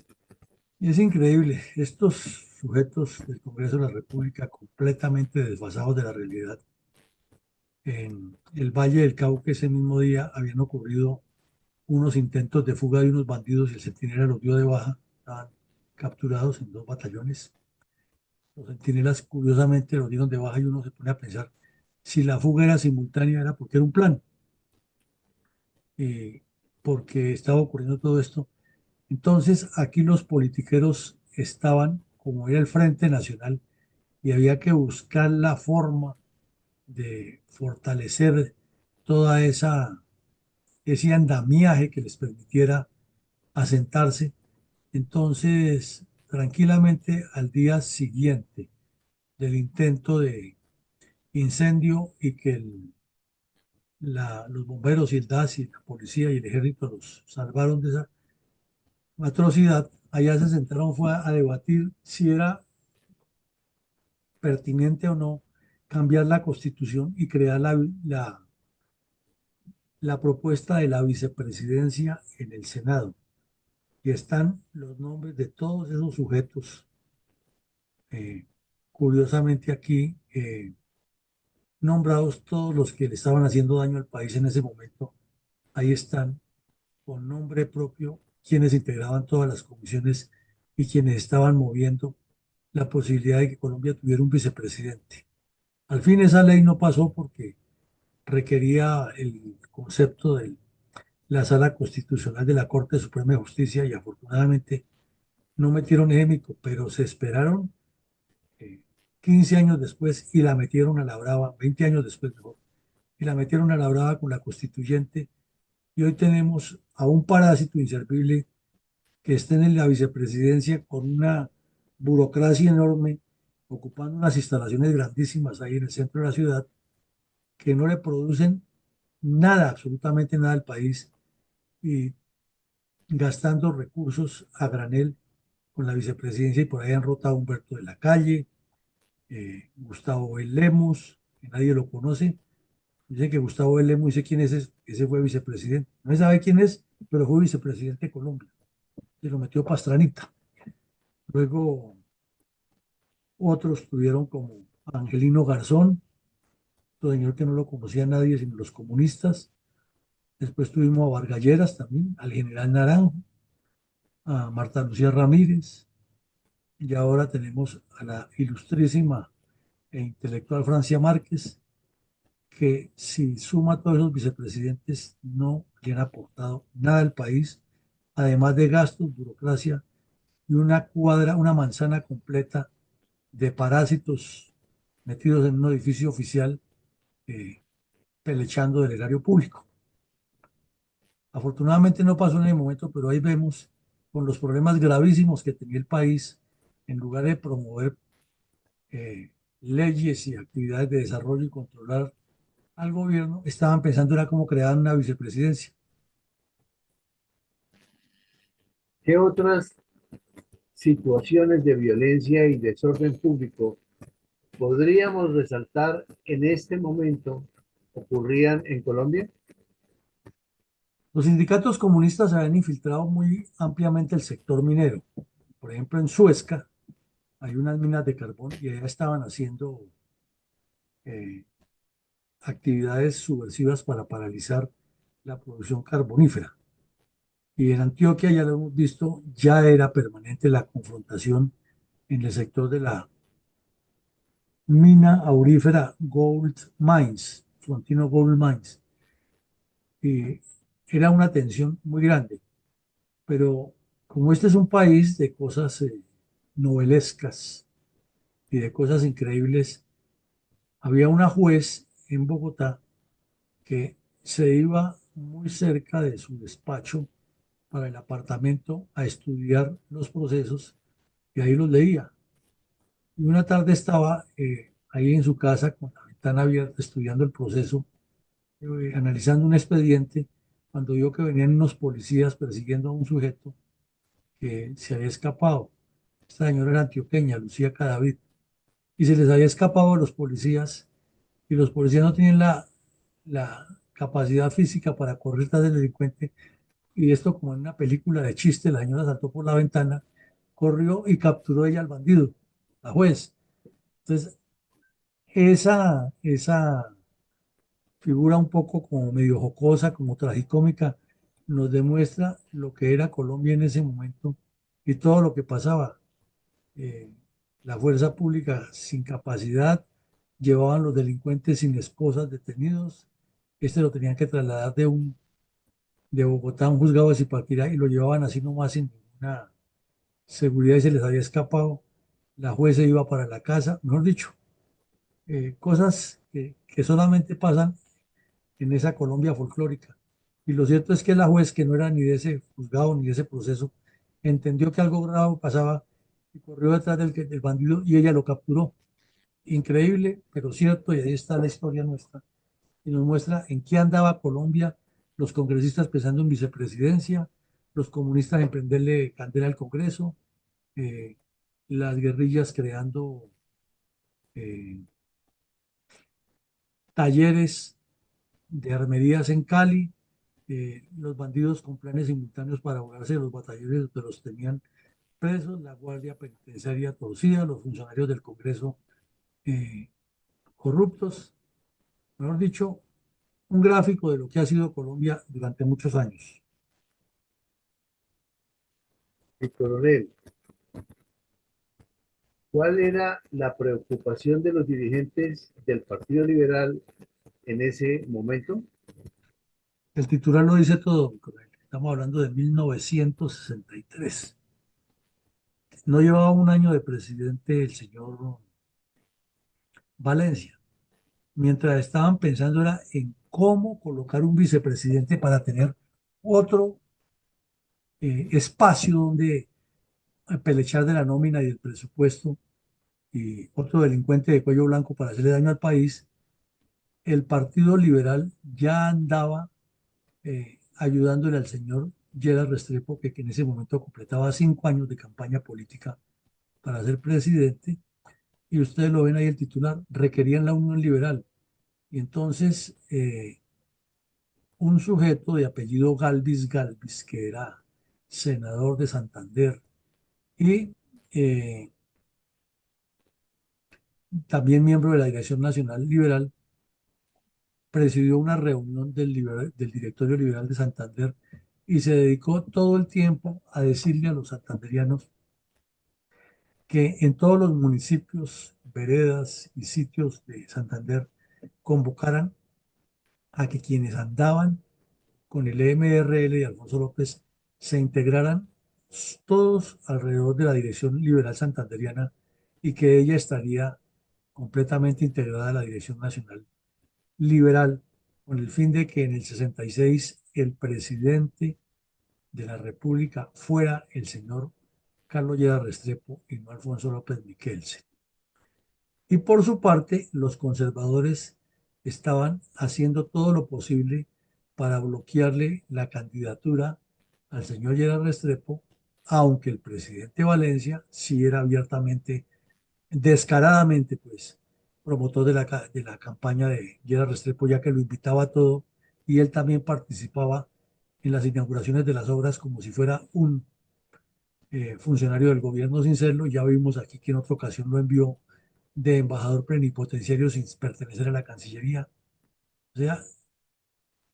Y es increíble, estos sujetos del Congreso de la República completamente desfasados de la realidad. En el Valle del Cauca ese mismo día habían ocurrido unos intentos de fuga de unos bandidos y el centinela los dio de baja, estaban capturados en 2 batallones. Los centinelas curiosamente los dieron de baja y uno se pone a pensar, si la fuga era simultánea era porque era un plan, eh, porque estaba ocurriendo todo esto. Entonces aquí los politiqueros estaban, como era el Frente Nacional, y había que buscar la forma de fortalecer toda ese andamiaje que les permitiera asentarse. Entonces, tranquilamente al día siguiente del intento de incendio y que los bomberos y el DAS y la policía y el ejército los salvaron de esa atrocidad, allá se sentaron fue a debatir si era pertinente o no cambiar la constitución y crear la propuesta de la vicepresidencia en el Senado. Y están los nombres de todos esos sujetos. eh, Curiosamente aquí, nombrados todos los que le estaban haciendo daño al país en ese momento, ahí están con nombre propio quienes integraban todas las comisiones y quienes estaban moviendo la posibilidad de que Colombia tuviera un vicepresidente. Al fin esa ley no pasó porque requería el concepto de la Sala Constitucional de la Corte Suprema de Justicia y afortunadamente no metieron ese pero se esperaron eh, 15 años después y la metieron a la brava, 20 años después mejor, y la metieron a la brava con la constituyente y hoy tenemos a un parásito inservible que está en la vicepresidencia con una burocracia enorme, ocupando unas instalaciones grandísimas ahí en el centro de la ciudad, que no le producen nada, absolutamente nada al país, y gastando recursos a granel con la vicepresidencia y por ahí han rotado Humberto de la Calle, Gustavo B. Lemus, que nadie lo conoce. Dicen que Gustavo B. Lemus dice quién es ese fue vicepresidente. No se sabe quién es, pero fue vicepresidente de Colombia. Se lo metió Pastranita. Luego otros tuvieron como Angelino Garzón, otro señor que no lo conocía nadie sino los comunistas. Después tuvimos a Vargas Lleras también, al general Naranjo, a Marta Lucía Ramírez, y ahora tenemos a la ilustrísima e intelectual Francia Márquez, que si suma a todos los vicepresidentes no le han aportado nada al país, además de gastos, burocracia y una cuadra, una manzana completa de parásitos metidos en un edificio oficial, eh, pelechando del erario público. Afortunadamente no pasó en el momento, pero ahí vemos con los problemas gravísimos que tenía el país, en lugar de promover leyes y actividades de desarrollo y controlar al gobierno, estaban pensando era cómo crear una vicepresidencia. ¿Qué otras situaciones de violencia y desorden público podríamos resaltar en este momento ocurrían en Colombia? Los sindicatos comunistas habían infiltrado muy ampliamente el sector minero. Por ejemplo, en Suezca hay unas minas de carbón y allá estaban haciendo eh, actividades subversivas para paralizar la producción carbonífera. Y en Antioquia, ya lo hemos visto, ya era permanente la confrontación en el sector de la mina aurífera Gold Mines, Frontino Gold Mines. Y era una tensión muy grande, pero como este es un país de cosas novelescas y de cosas increíbles, había una juez en Bogotá que se iba muy cerca de su despacho para el apartamento a estudiar los procesos y ahí los leía. Y una tarde estaba ahí en su casa con la ventana abierta estudiando el proceso, analizando un expediente, cuando vio que venían unos policías persiguiendo a un sujeto que se había escapado. Esta señora era antioqueña, Lucía Cadavid, y se les había escapado a los policías y los policías no tienen la capacidad física para correr tras el delincuente. Y esto, como en una película de chiste, la señora saltó por la ventana, corrió y capturó ella al bandido, la juez. Entonces, esa figura un poco como medio jocosa, como tragicómica, nos demuestra lo que era Colombia en ese momento y todo lo que pasaba. Eh, la fuerza pública sin capacidad, llevaban los delincuentes sin esposas detenidos. Este lo tenían que trasladar de Bogotá a un juzgado de Zipaquirá y lo llevaban así nomás sin ninguna seguridad y se les había escapado. La jueza iba para la casa, mejor dicho, cosas que solamente pasan en esa Colombia folclórica. Y lo cierto es que la juez, que no era ni de ese juzgado ni de ese proceso, entendió que algo grave pasaba y corrió detrás del bandido y ella lo capturó. Increíble, pero cierto, y ahí está la historia nuestra. Y nos muestra en qué andaba Colombia, los congresistas pensando en vicepresidencia, los comunistas en prenderle candela al Congreso, eh, las guerrillas creando eh, talleres de armerías en Cali, los bandidos con planes simultáneos para ahogarse de los batallones que los tenían presos, la guardia penitenciaria torcida, los funcionarios del Congreso eh, corruptos, mejor dicho, un gráfico de lo que ha sido Colombia durante muchos años. El coronel, ¿cuál era la preocupación de los dirigentes del Partido Liberal en ese momento? El titular lo dice todo, mi coronel. Estamos hablando de 1963. No llevaba un año de presidente el señor Valencia. Mientras estaban pensando era en cómo colocar un vicepresidente para tener otro espacio donde pelechar de la nómina y del presupuesto y otro delincuente de cuello blanco para hacerle daño al país, el Partido Liberal ya andaba ayudándole al señor Gerard Restrepo, que en ese momento completaba 5 años de campaña política para ser presidente, y ustedes lo ven ahí el titular, requerían la unión liberal. Y entonces un sujeto de apellido Galvis Galvis, que era senador de Santander y eh, también miembro de la Dirección Nacional Liberal, presidió una reunión del Directorio Liberal de Santander y se dedicó todo el tiempo a decirle a los santanderianos que en todos los municipios, veredas y sitios de Santander convocaran a que quienes andaban con el MRL y Alfonso López se integraran todos alrededor de la Dirección Liberal Santanderiana y que ella estaría completamente integrada a la Dirección Nacional Liberal, con el fin de que en el 66 el presidente de la República fuera el señor Carlos Llera Restrepo y no Alfonso López Miquelsen. Y por su parte, los conservadores estaban haciendo todo lo posible para bloquearle la candidatura al señor Gerard Restrepo aunque el presidente Valencia sí era abiertamente, descaradamente, pues, promotor de la campaña de Gerard Restrepo, ya que lo invitaba a todo y él también participaba en las inauguraciones de las obras como si fuera un funcionario del gobierno sin serlo. Ya vimos aquí que en otra ocasión lo envió de embajador plenipotenciario sin pertenecer a la Cancillería. O sea,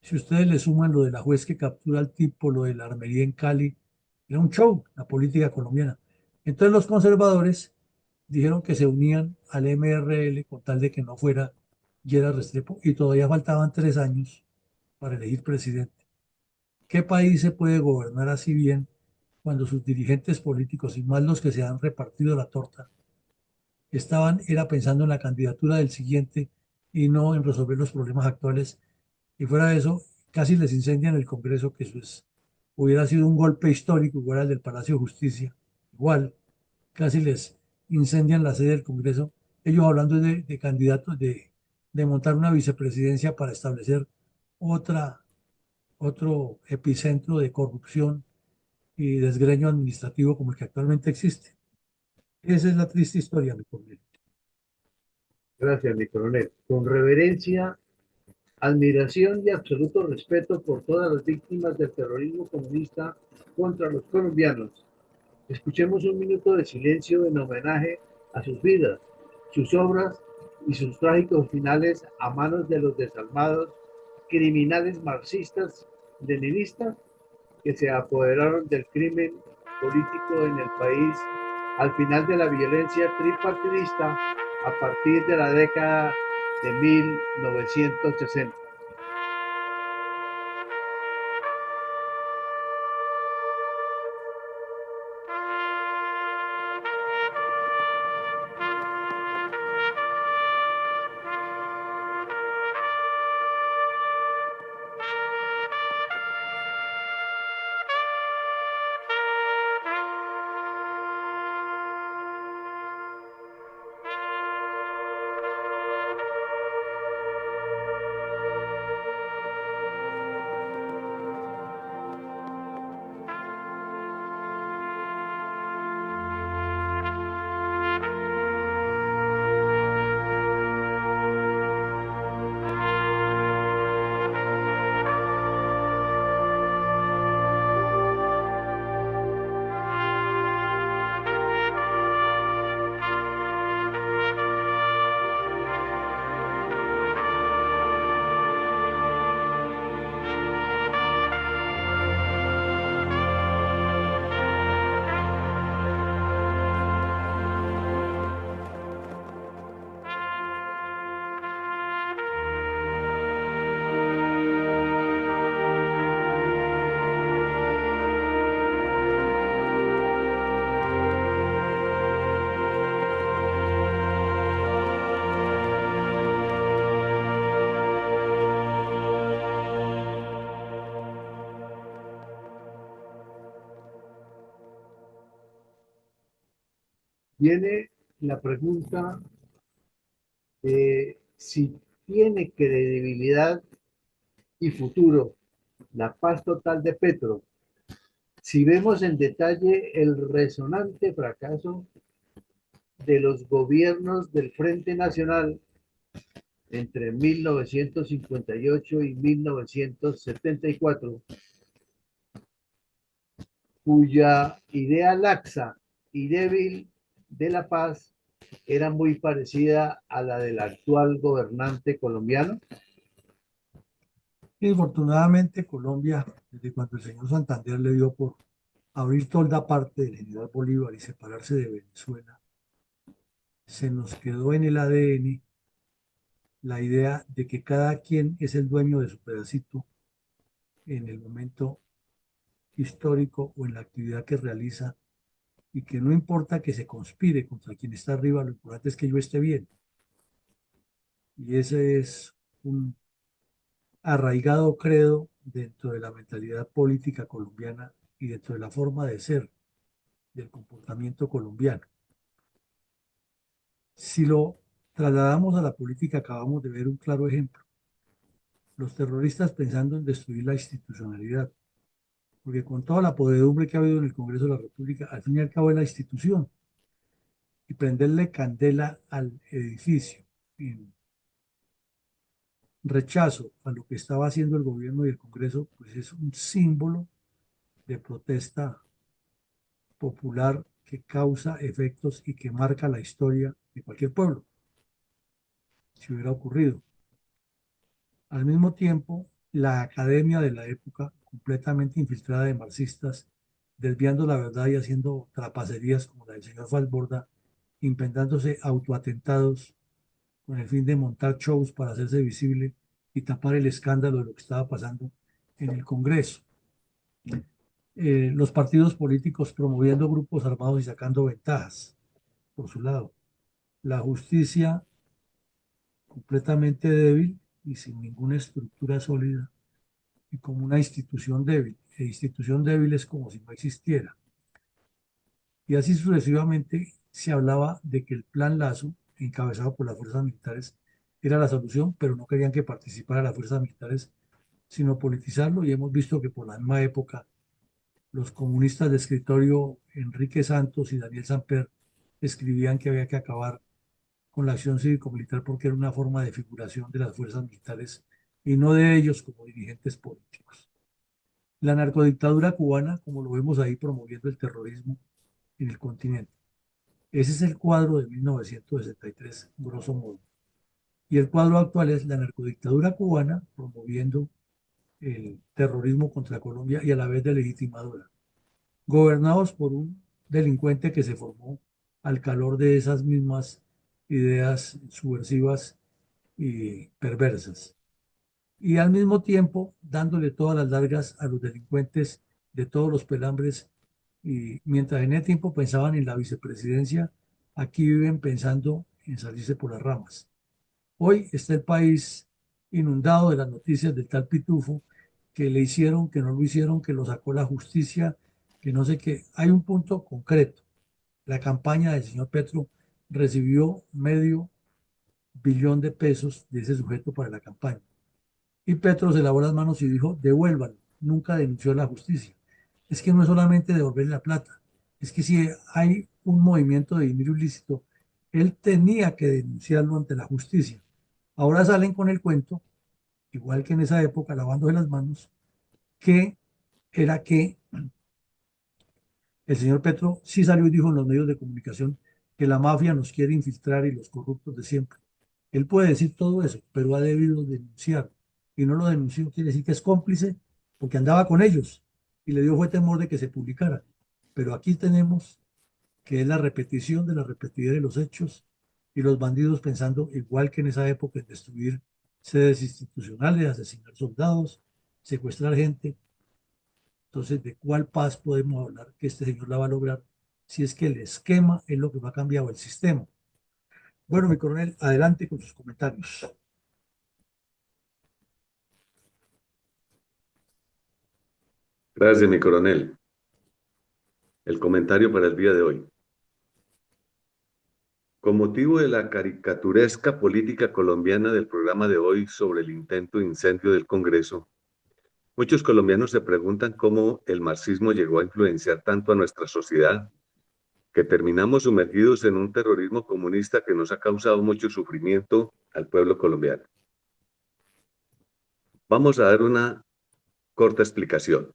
si ustedes le suman lo de la juez que captura al tipo, lo de la armería en Cali, era un show, la política colombiana. Entonces los conservadores dijeron que se unían al MRL con tal de que no fuera Gerard Restrepo y todavía faltaban 3 años para elegir presidente. ¿Qué país se puede gobernar así bien cuando sus dirigentes políticos y más los que se han repartido la torta era pensando en la candidatura del siguiente y no en resolver los problemas actuales? Y fuera de eso, casi les incendian el Congreso, que eso hubiera sido un golpe histórico, igual al del Palacio de Justicia. Igual, casi les incendian la sede del Congreso. Ellos hablando de candidatos, de montar una vicepresidencia para establecer otra, otro epicentro de corrupción y desgreño administrativo como el que actualmente existe. Esa es la triste historia, mi coronel. Gracias, mi coronel. Con reverencia, admiración y absoluto respeto por todas las víctimas del terrorismo comunista contra los colombianos, escuchemos un minuto de silencio en homenaje a sus vidas, sus obras y sus trágicos finales a manos de los desalmados criminales marxistas leninistas que se apoderaron del crimen político en el país al final de la violencia tripartidista a partir de la década de 1960. Viene la pregunta de si tiene credibilidad y futuro la paz total de Petro, si vemos en detalle el resonante fracaso de los gobiernos del Frente Nacional entre 1958 y 1974, cuya idea laxa y débil de la paz era muy parecida a la del actual gobernante colombiano. Y infortunadamente Colombia, desde cuando el señor Santander le dio por abrir toda parte del general Bolívar y separarse de Venezuela, se nos quedó en el ADN la idea de que cada quien es el dueño de su pedacito en el momento histórico o en la actividad que realiza, y que no importa que se conspire contra quien está arriba, lo importante es que yo esté bien. Y ese es un arraigado credo dentro de la mentalidad política colombiana y dentro de la forma de ser del comportamiento colombiano. Si lo trasladamos a la política, acabamos de ver un claro ejemplo. Los terroristas pensando en destruir la institucionalidad, porque con toda la podredumbre que ha habido en el Congreso de la República, al fin y al cabo es la institución, y prenderle candela al edificio en rechazo a lo que estaba haciendo el gobierno y el Congreso, pues es un símbolo de protesta popular que causa efectos y que marca la historia de cualquier pueblo, si hubiera ocurrido. Al mismo tiempo, la academia de la época, completamente infiltrada de marxistas, desviando la verdad y haciendo trapacerías como la del señor Falborda, inventándose autoatentados con el fin de montar shows para hacerse visible y tapar el escándalo de lo que estaba pasando en el Congreso. Los partidos políticos promoviendo grupos armados y sacando ventajas, por su lado. La justicia completamente débil y sin ninguna estructura sólida y como una institución débil. E institución débil es como si no existiera. Y así sucesivamente se hablaba de que el plan Lazo, encabezado por las fuerzas militares, era la solución, pero no querían que participara las fuerzas militares, sino politizarlo. Y hemos visto que por la misma época los comunistas de escritorio Enrique Santos y Daniel Samper escribían que había que acabar con la acción cívico-militar porque era una forma de figuración de las fuerzas militares y no de ellos como dirigentes políticos. La narcodictadura cubana, como lo vemos ahí, promoviendo el terrorismo en el continente. Ese es el cuadro de 1963, grosso modo. Y el cuadro actual es la narcodictadura cubana promoviendo el terrorismo contra Colombia y a la vez de legitimadora, gobernados por un delincuente que se formó al calor de esas mismas ideas subversivas y perversas. Y al mismo tiempo dándole todas las largas a los delincuentes de todos los pelambres. Y mientras en ese tiempo pensaban en la vicepresidencia, aquí viven pensando en salirse por las ramas. Hoy está el país inundado de las noticias del tal Pitufo, que le hicieron, que no lo hicieron, que lo sacó la justicia, que no sé qué. Hay un punto concreto. La campaña del señor Petro recibió $500 millones de ese sujeto para la campaña. Y Petro se lavó las manos y dijo, devuélvanlo. Nunca denunció a la justicia. Es que no es solamente devolverle la plata, es que si hay un movimiento de dinero ilícito, él tenía que denunciarlo ante la justicia. Ahora salen con el cuento, igual que en esa época, lavándose las manos, que era que el señor Petro sí salió y dijo en los medios de comunicación que la mafia nos quiere infiltrar y los corruptos de siempre. Él puede decir todo eso, pero ha debido denunciar. Y no lo denunció, quiere decir que es cómplice porque andaba con ellos y le dio fue temor de que se publicara. Pero aquí tenemos que es la repetición de la repetidera de los hechos y los bandidos pensando igual que en esa época en destruir sedes institucionales, asesinar soldados, secuestrar gente. Entonces, ¿de cuál paz podemos hablar que este señor la va a lograr si es que el esquema es lo que no ha cambiado el sistema? Bueno, mi coronel, adelante con sus comentarios. Gracias, mi coronel. El comentario para el día de hoy. Con motivo de la caricaturesca política colombiana del programa de hoy sobre el intento de incendio del Congreso, muchos colombianos se preguntan cómo el marxismo llegó a influenciar tanto a nuestra sociedad, que terminamos sumergidos en un terrorismo comunista que nos ha causado mucho sufrimiento al pueblo colombiano. Vamos a dar una corta explicación.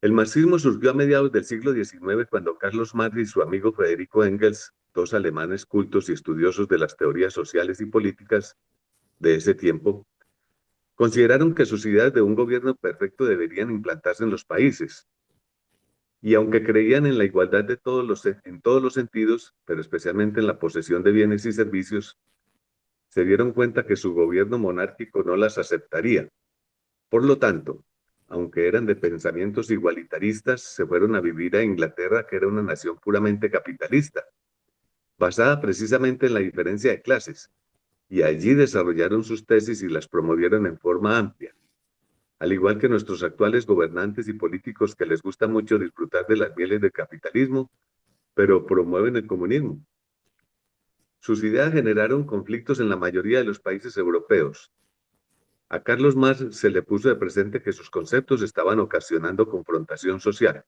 El marxismo surgió a mediados del siglo XIX cuando Carlos Marx y su amigo Federico Engels, dos alemanes cultos y estudiosos de las teorías sociales y políticas de ese tiempo, consideraron que sus ideas de un gobierno perfecto deberían implantarse en los países. Y aunque creían en la igualdad de en todos los sentidos, pero especialmente en la posesión de bienes y servicios, se dieron cuenta que su gobierno monárquico no las aceptaría. Por lo tanto, aunque eran de pensamientos igualitaristas, se fueron a vivir a Inglaterra, que era una nación puramente capitalista, basada precisamente en la diferencia de clases, y allí desarrollaron sus tesis y las promovieron en forma amplia. Al igual que nuestros actuales gobernantes y políticos que les gusta mucho disfrutar de las mieles del capitalismo, pero promueven el comunismo. Sus ideas generaron conflictos en la mayoría de los países europeos. A Carlos Marx se le puso de presente que sus conceptos estaban ocasionando confrontación social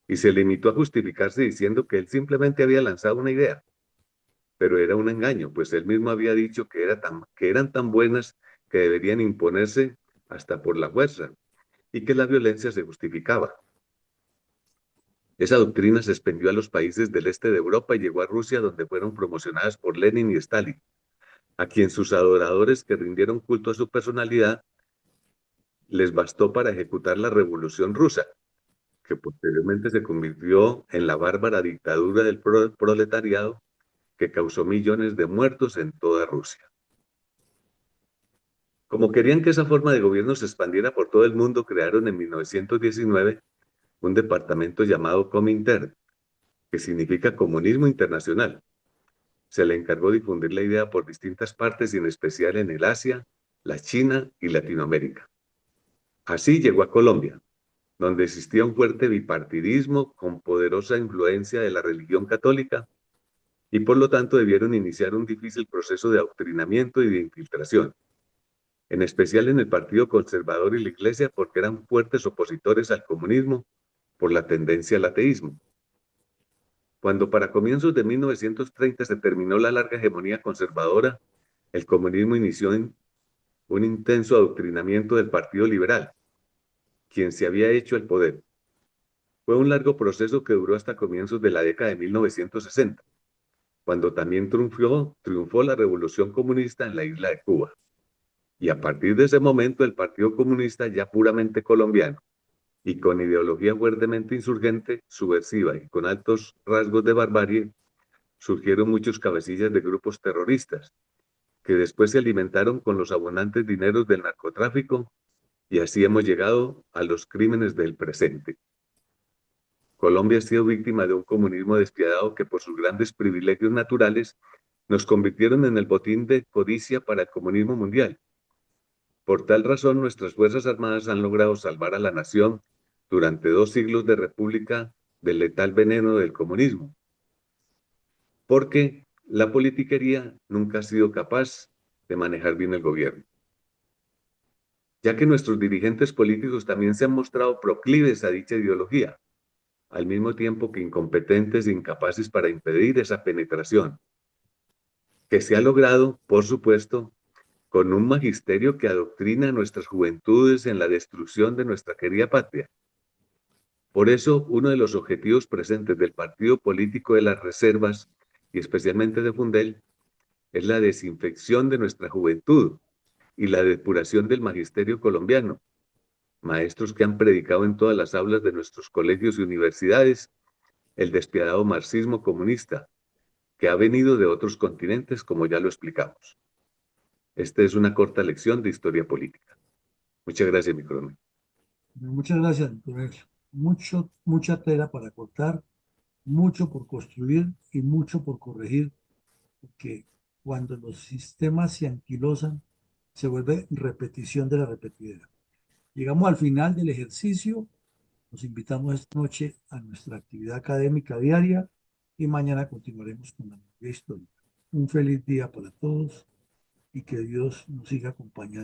y se limitó a justificarse diciendo que él simplemente había lanzado una idea, pero era un engaño, pues él mismo había dicho que eran tan buenas que deberían imponerse hasta por la fuerza y que la violencia se justificaba. Esa doctrina se extendió a los países del este de Europa y llegó a Rusia, donde fueron promocionadas por Lenin y Stalin, a quien sus adoradores que rindieron culto a su personalidad les bastó para ejecutar la Revolución Rusa, que posteriormente se convirtió en la bárbara dictadura del proletariado que causó millones de muertos en toda Rusia. Como querían que esa forma de gobierno se expandiera por todo el mundo, crearon en 1919 un departamento llamado Comintern, que significa Comunismo Internacional. Se le encargó difundir la idea por distintas partes y en especial en el Asia, la China y Latinoamérica. Así llegó a Colombia, donde existía un fuerte bipartidismo con poderosa influencia de la religión católica y por lo tanto debieron iniciar un difícil proceso de adoctrinamiento y de infiltración, en especial en el Partido Conservador y la Iglesia porque eran fuertes opositores al comunismo por la tendencia al ateísmo. Cuando para comienzos de 1930 se terminó la larga hegemonía conservadora, el comunismo inició en un intenso adoctrinamiento del Partido Liberal, quien se había hecho el poder. Fue un largo proceso que duró hasta comienzos de la década de 1960, cuando también triunfó la Revolución Comunista en la isla de Cuba. Y a partir de ese momento el Partido Comunista, ya puramente colombiano y con ideología fuertemente insurgente, subversiva y con altos rasgos de barbarie, surgieron muchos cabecillas de grupos terroristas, que después se alimentaron con los abundantes dineros del narcotráfico y así hemos llegado a los crímenes del presente. Colombia ha sido víctima de un comunismo despiadado que por sus grandes privilegios naturales nos convirtieron en el botín de codicia para el comunismo mundial. Por tal razón, nuestras Fuerzas Armadas han logrado salvar a la nación durante 2 siglos de república del letal veneno del comunismo, porque la politiquería nunca ha sido capaz de manejar bien el gobierno, ya que nuestros dirigentes políticos también se han mostrado proclives a dicha ideología, al mismo tiempo que incompetentes e incapaces para impedir esa penetración, que se ha logrado, por supuesto, con un magisterio que adoctrina a nuestras juventudes en la destrucción de nuestra querida patria. Por eso, uno de los objetivos presentes del partido político de las reservas, y especialmente de Fundel, es la desinfección de nuestra juventud y la depuración del magisterio colombiano, maestros que han predicado en todas las aulas de nuestros colegios y universidades el despiadado marxismo comunista, que ha venido de otros continentes, como ya lo explicamos. Esta es una corta lección de historia política. Muchas gracias, mi coronel. Muchas gracias, coronel. Mucha tela para cortar, mucho por construir y mucho por corregir, porque cuando los sistemas se anquilosan, se vuelve repetición de la repetidera. Llegamos al final del ejercicio. Los invitamos esta noche a nuestra actividad académica diaria y mañana continuaremos con la memoria histórica. Un feliz día para todos y que Dios nos siga acompañando.